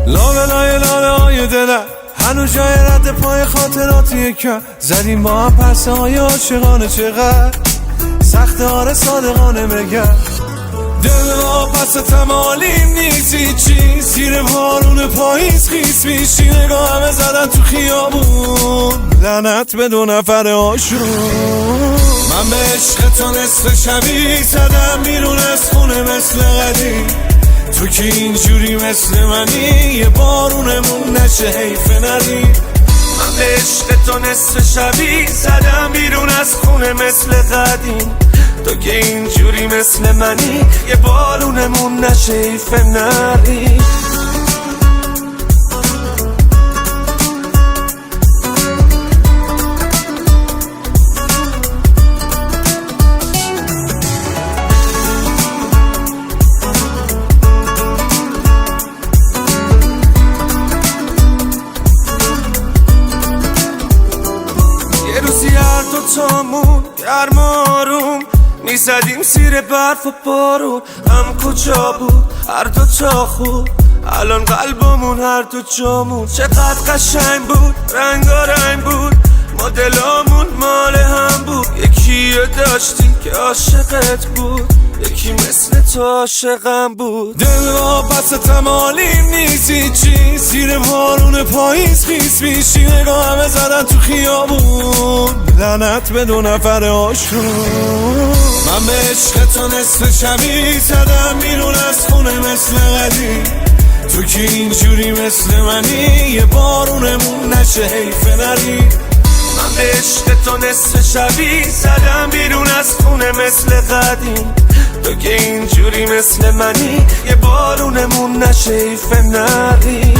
لابلای لاله های دلم هنوز جای رد پای خاطراتی که زدیم با هم پرسه های عاشقانه. چقدر سخت آره صادقانه بگم دل ما پس تمالیم نیستی چی زیر بارون پاییز خیس میشی. نگاه همه زدن تو خیابون لعنت به 2 نفر آشون. من به عشق تو نصف شبی زدم بیرون از خونه مثل قدیم. تو که اینجوری مثل منی یه بارونمون نشه حیف نری. من به عشق تو نصف شبی زدم بیرون از خونه مثل قدیم. تو که اینجوری مثل منی یه بارونمون نشه حیف نری. یه روزی هر دوتامون گرم آروم میزدیم زیر برف و بارون. هم کجا بود هر دوتا خوب الان قلبمون هر دو جامون. چقدر قشنگ بود رنگارنگ بود مدلامون مال هم بود. یکی داشتی که عاشقت بود یکی مثل تو عاشقم بود. دل ما پس تمالیم نیستی چی زیر بارون پاییز خیس میشی. نگاه همه زدن تو خیابون لعنت به 2 نفر آشون. من به عشق تو نصف شبی زدم بیرون از خونه مثل قدیم. تو که اینجوری مثل منی یه بارونمون نشه حیف نری. من به عشق تو نصف شبی زدم بیرون از خونه مثل قدیم. تو که اینجوری مثل منی یه بارونمون نشه حیف نری.